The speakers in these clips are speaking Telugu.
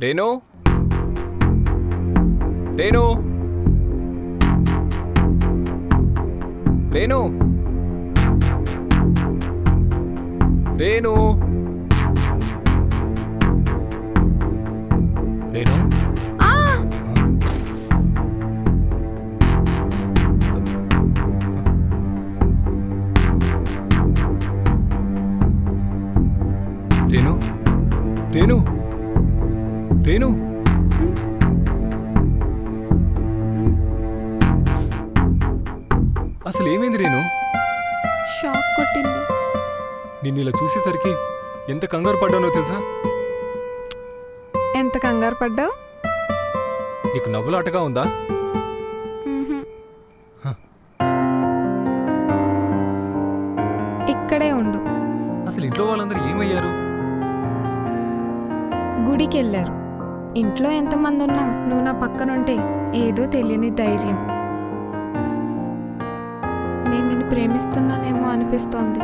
రేణు రేణు రేణు రేణు రేణు రేణు రేణు రేణు అసలు ఏమైంది రేణు? షాక్ కొట్టింది. నిన్ను ఇలా చూసేసరికి ఎంత కంగారు పడ్డానో తెలుసా? ఎంత కంగారు పడ్డావు? నీకు నవ్వులాటగా ఉందా? ఇక్కడే ఉండు. అసలు ఇంట్లో వాళ్ళందరూ ఏమయ్యారు? గుడికి వెళ్ళారు. ఇంట్లో ఎంతమంది ఉన్నా నువ్వు నా పక్కనుంటే ఏదో తెలియని ధైర్యం. నేను నిన్ను ప్రేమిస్తున్నానేమో అనిపిస్తోంది.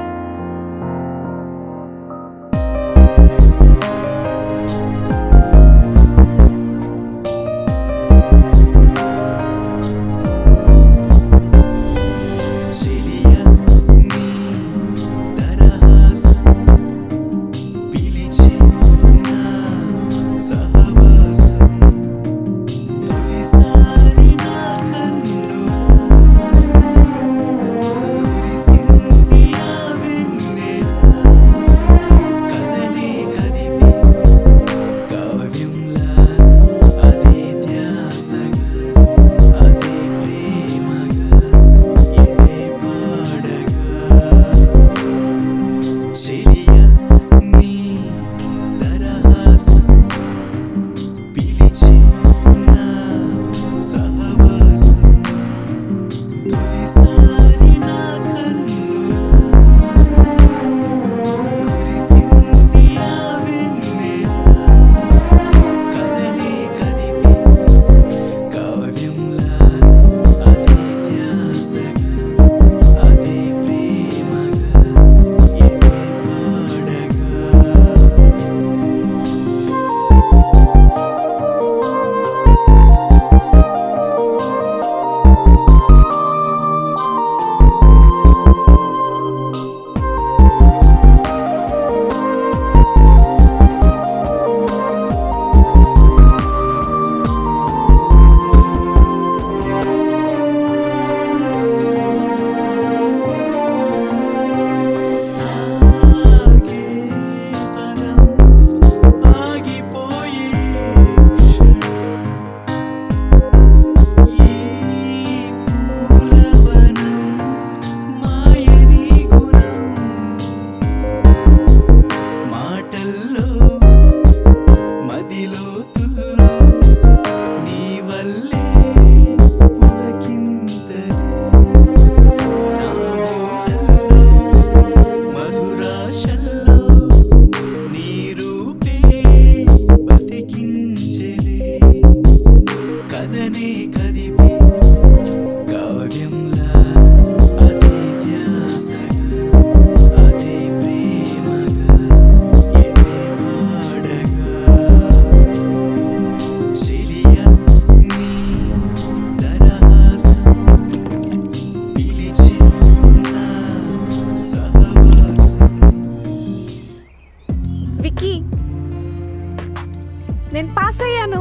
నేను పాస్ అయ్యాను.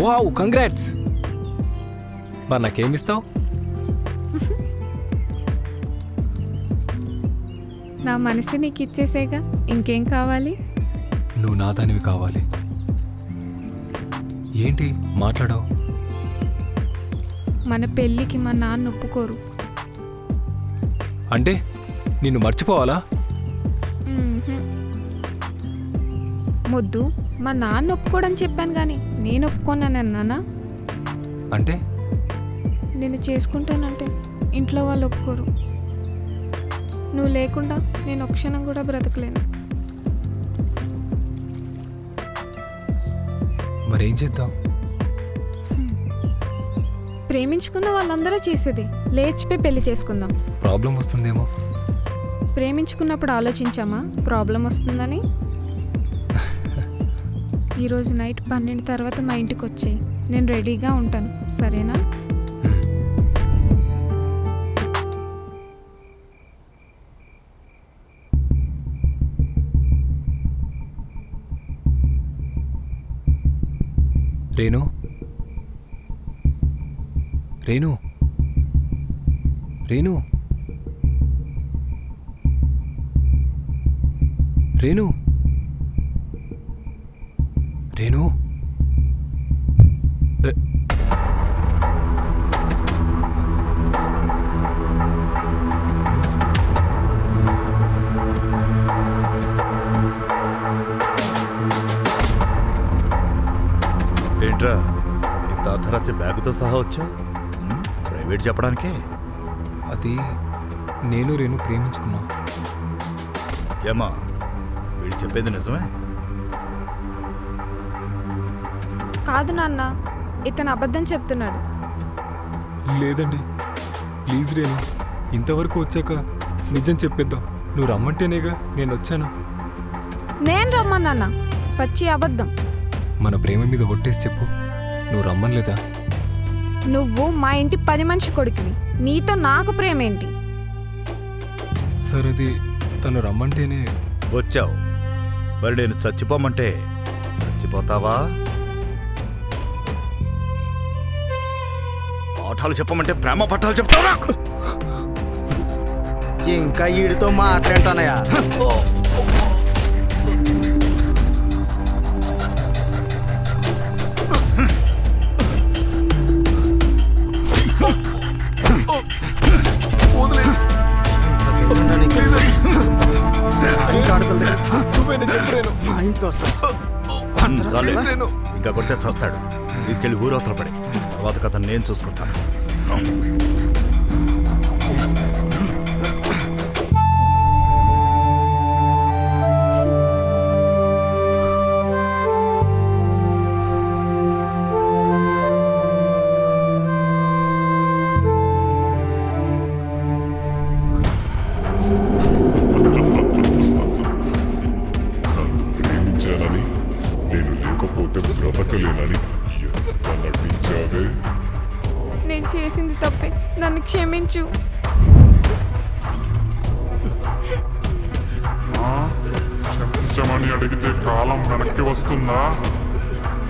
Wow, congrats. మరి నాకేమిస్తావు? నా మనసు నీకు ఇచ్చేసేగా, ఇంకేం కావాలి? నువ్వు నా దానివి కావాలి. ఏంటి మాట్లాడావు? మన పెళ్ళికి మా నాన్న ఒప్పుకోరు. అంటే నిన్ను మర్చిపోవాలా? మొద్దు, మా నాన్న ఒప్పుకోడని చెప్పాను కానీ నేను ఒప్పుకోనన్నానా? అంటే నేను చేసుకుంటానంటే ఇంట్లో వాళ్ళు ఒప్పుకోరు. నువ్వు లేకుండా నేను ఒక క్షణం కూడా బ్రతకలేను. మరేం చేద్దాం? ప్రేమించుకున్న వాళ్ళందరూ చేసేది లేచిపోయి పెళ్లి చేసుకుందాం. ప్రాబ్లం వస్తుందేమో. ప్రేమించుకున్నప్పుడు ఆలోచించామా ప్రాబ్లం వస్తుందని? ఈరోజు నైట్ 12 తర్వాత మా ఇంటికి వచ్చేయి. నేను రెడీగా ఉంటాను, సరేనా? రేణు, రేణు, రేణు, రేణు, రేణు, ఏంట్రా ఇంత అర్ధరాత్రి బ్యాగుతో సహా వచ్చా? ప్రైవేట్ చెప్పడానికే? అది నేను రేణు ప్రేమించుకున్నా. ఏమా వీడు చెప్పేది నిజమే? కాదు నాన్న, ఇతను అబద్ధం చెప్తున్నాడు. లేదండి, ప్లీజ్ రేణు, ఇంతవరకు వచ్చాక నిజం చెప్పేద్దాం. నువ్వు రమ్మంటేనేగా నేను వచ్చాను. నేను రమ్మన్నానా? పచ్చి అబద్ధం. మన ప్రేమ మీద ఒట్టేసి చెప్పు, నువ్వు రమ్మనలేదా? నువ్వు మా ఇంటి పని మనిషి కొడుకువి, నీతో నాకు ప్రేమేంటి? సరది తను రమ్మంటేనే. వచ్చావు, మరి నేను చచ్చిపోమంటే చచ్చిపోతావా? పాఠాలు చెప్పమంటే ప్రేమ పాఠాలు చెప్తావా? ఇంకా ఈడితో మాట్లాడతానయా? ఇంటికి వస్తా. చాలే, ఇంకా కొడితే చస్తాడు. తీసుకెళ్లి ఊరవతల పడి, తర్వాత కథ నేను చూసుకుంటాను. ప్రేమించానని, నేను లేకపోతే బ్రతకలేనని ఎంత నటించావే. నేను చేసింది తప్పే, నన్ను క్షమించు. క్షమించమని అడిగితే కాలం వెనక్కి వస్తుందా?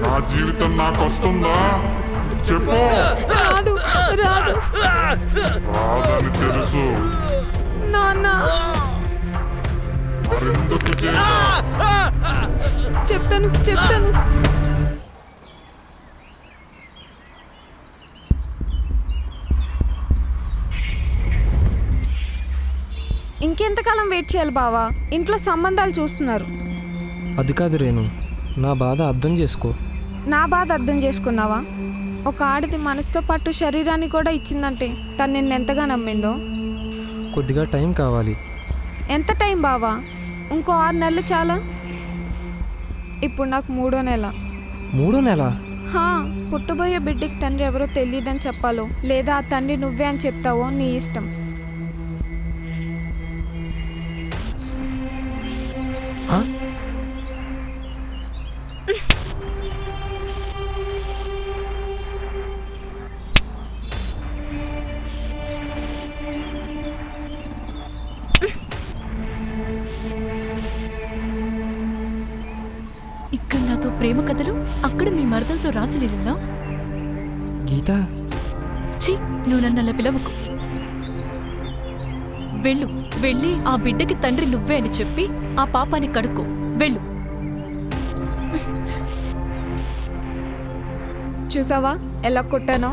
నా జీవితం నాకు వస్తుందా? చెప్పు. రాదు, రాదు రాదని తెలుసు, నాన్న. మరెందుకు చేశా? చెప్తాను, చెప్తాను. ఇంకెంతకాలం వెయిట్ చేయాలి బావా? ఇంట్లో సంబంధాలు చూస్తున్నారు. అది కాదు రేణు, నా బాధ అర్థం చేసుకో. నా బాధ అర్థం చేసుకున్నావా? ఒక ఆడది మనసుతో పాటు శరీరాన్ని కూడా ఇచ్చిందంటే తను నిన్నెంతగా నమ్మిందో. కొద్దిగా టైం కావాలి. ఎంత టైం బావా? ఇంకో 6 నెలలు చాలా. ఇప్పుడు నాకు 3వ నెల. 3వ నెల? హా, పుట్టబోయే బిడ్డకి తండ్రి ఎవరో తెలియదని చెప్పాలో, లేదా ఆ తండ్రి నువ్వే అని చెప్తావో నీ ఇష్టం. హా? ఇక్కడ నాతో ప్రేమ కథలు, అక్కడ మీ మరదలతో రాసలేనా? గీత, ఛీ, నువ్వు నన్ను అలా పిలవకు. వెళ్ళు, వెళ్ళి ఆ బిడ్డకి తండ్రి నువ్వే అని చెప్పి ఆ పాపాన్ని కడుక్కో. వెళ్ళు. చూసావా ఎలా కొట్టానో?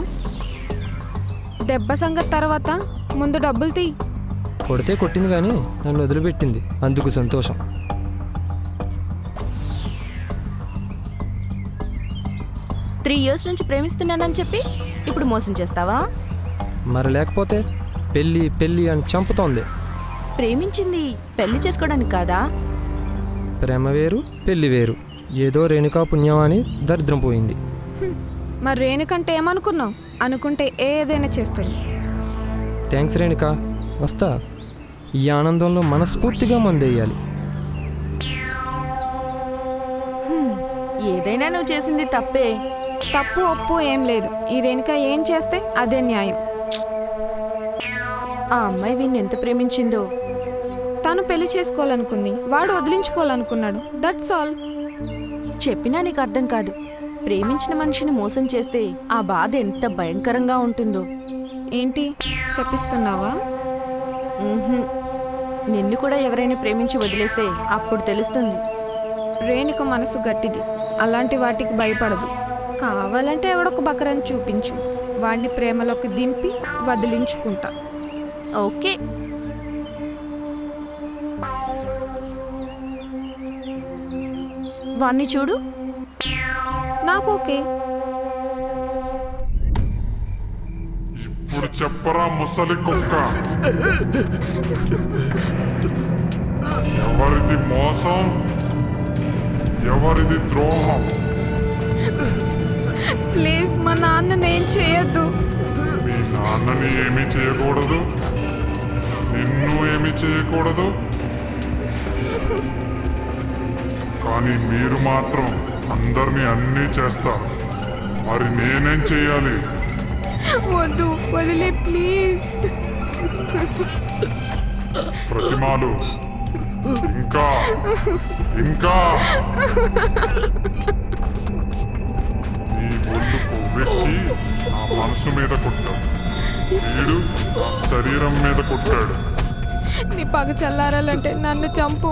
దెబ్బ సంగతి తర్వాత ముందు డబ్బులు తీ. కొడితే కొట్టింది కానీ నన్ను వదిలిపెట్టింది, అందుకు సంతోషం. 3 years నుంచి ప్రేమిస్తున్నానని చెప్పి ఇప్పుడు మోసం చేస్తావా? మరి లేకపోతే పెళ్ళి పెళ్ళి అని చంపుతోంది. ప్రేమించింది పెళ్లి చేసుకోవడానికి కాదా? ప్రేమ వేరు, పెళ్ళి వేరు. ఏదో రేణుకా పుణ్యం అని దరిద్రం పోయింది. మరి రేణుకంటే ఏమనుకున్నావు? అనుకుంటే ఏదైనా చేస్తాడు. థ్యాంక్స్ రేణుకా, వస్తా. ఈ ఆనందంలో మనస్ఫూర్తిగా మందేయాలి. ఏదైనా నువ్వు చేసింది తప్పే. తప్పు ఒప్పు ఏం లేదు. ఈ రేణుక ఏం చేస్తే అదే న్యాయం. ఆ అమ్మాయి వీణ్ణి ఎంత ప్రేమించిందో. తను పెళ్లి చేసుకోవాలనుకుంది, వాడు వదిలించుకోవాలనుకున్నాడు. That's all. చెప్పినా నీకు అర్థం కాదు. ప్రేమించిన మనిషిని మోసం చేస్తే ఆ బాధ ఎంత భయంకరంగా ఉంటుందో. ఏంటి చెప్పిస్తున్నావా? ఉహుం. నిన్ను కూడా ఎవరైనా ప్రేమించి వదిలేస్తే అప్పుడు తెలుస్తుంది. రేణుక మనసు గట్టిది, అలాంటి వాటికి భయపడదు. కావాలంటే ఎవడొక బకరని చూపించు, వాడిని ప్రేమలోకి దింపి వదిలించుకుంటా. ఓకే. వాణ్ణి చూడు. నాకు ఓకే. ఇప్పుడు చెప్పరా ముసలి కుక్క, ఎవరిది మోసం, ఎవరిది ద్రోహం? ప్లీజ్ మా నాన్నని ఏం చేయొద్దు. మీ నాన్నని ఏమీ చేయకూడదు, నిన్ను ఏమీ చేయకూడదు, కానీ మీరు మాత్రం అందరినీ అన్నీ చేస్తారు. మరి నేనేం చేయాలి? వద్దు, వదిలే ప్లీజ్. ప్రతిమాలు, ఇంకా ఇంకా నీ ఒళ్ళు కొవ్వెక్కి నా మనసు మీద కొట్టాడు, వీడు నా శరీరం మీద కొట్టాడు. నీ పగ చల్లారాలంటే నన్ను చంపు.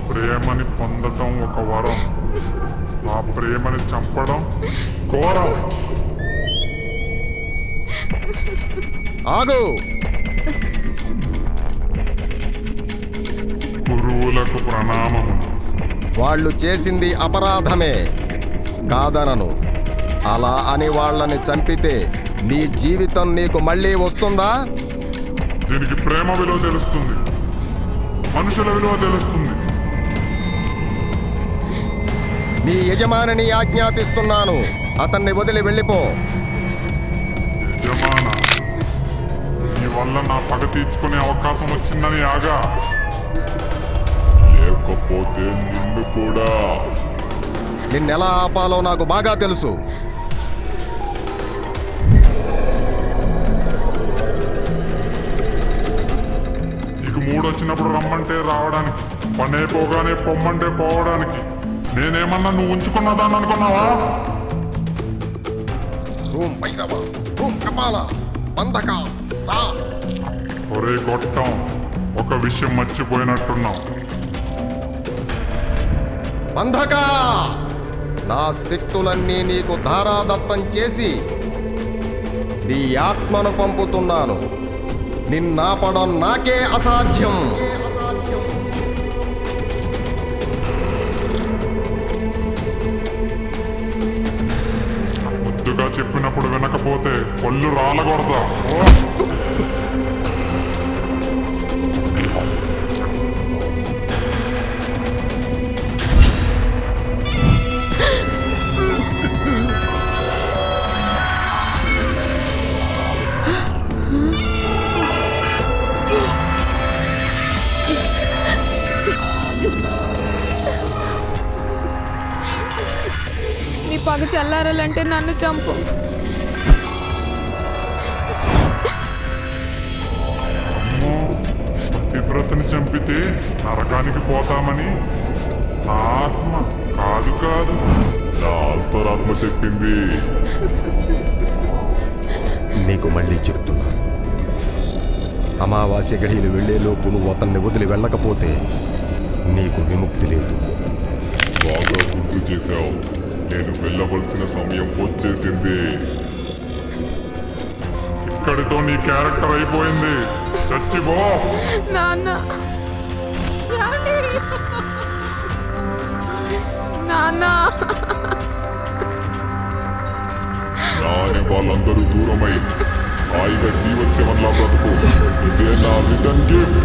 ప్రేమని పొందటం ఒక వరం, ఆ ప్రేమని చంపడం ఘోరం. ఆగు. గురువులకు ప్రణామము. వాళ్ళు చేసింది అపరాధమే కాదనను. అలా అని వాళ్ళని చంపితే నీ జీవితం నీకు మళ్ళీ వస్తుందా? దీనికి ప్రేమ విలువ తెలుస్తుంది, మనుషుల విలువ తెలుస్తుంది. నీ యజమానిని ఆజ్ఞాపిస్తున్నాను, అతన్ని వదిలి వెళ్ళిపో. యజమాన, నీ వల్ల నా పగ తీర్చుకునే అవకాశం వచ్చిందని ఆగా, లేకపోతే నిన్ను కూడా. నిన్నెలా ఆపాలో నాకు బాగా తెలుసు. నీకు మూడొచ్చినప్పుడు రమ్మంటే రావడానికి, పనైపోగానే పొమ్మంటే పోవడానికి. నేనేమన్నా నువ్వు ఉంచుకున్నదాన్ని అనుకున్నావా? ఓం భైరవ, ఓం కపాల, బంధక, రా. ఒరే గొట్టం, ఒక విషయం మర్చిపోయినట్టున్నావు. బంధక, నా శక్తులన్నీ నీకు ధారాదత్తం చేసి నీ ఆత్మను పంపుతున్నాను. నిన్నాపడం నాకే అసాధ్యం. ముద్దుగా చెప్పినప్పుడు వినకపోతే పళ్ళు రాలకూడదా? నీ పగ చల్లారాలంటే నన్ను చంపు. అమ్మో, పతివ్రతని చంపితే నరకానికి పోతామని నా ఆత్మ కాదు కాదు, నా అంతరాత్మ చెప్పింది. నీకు మళ్ళీ చెప్తున్నా, అమావాస్య గడియలు వెళ్లేలోపు నువ్వు అతన్ని వదిలి వెళ్ళకపోతే నీకు విముక్తి లేదు. బాగా గుర్తు చేశావు. నేను వెళ్ళవలసిన సమయం వచ్చేసింది. ఇక్కడితో నీ క్యారెక్టర్ అయిపోయింది. చచ్చిపో. నాన్న, నాన్న. రాని వాళ్ళందరూ దూరమై హాయిగా జీవోత్సవంలా బ్రతుకు. ఇదే నా రిటర్న్ గిఫ్ట్.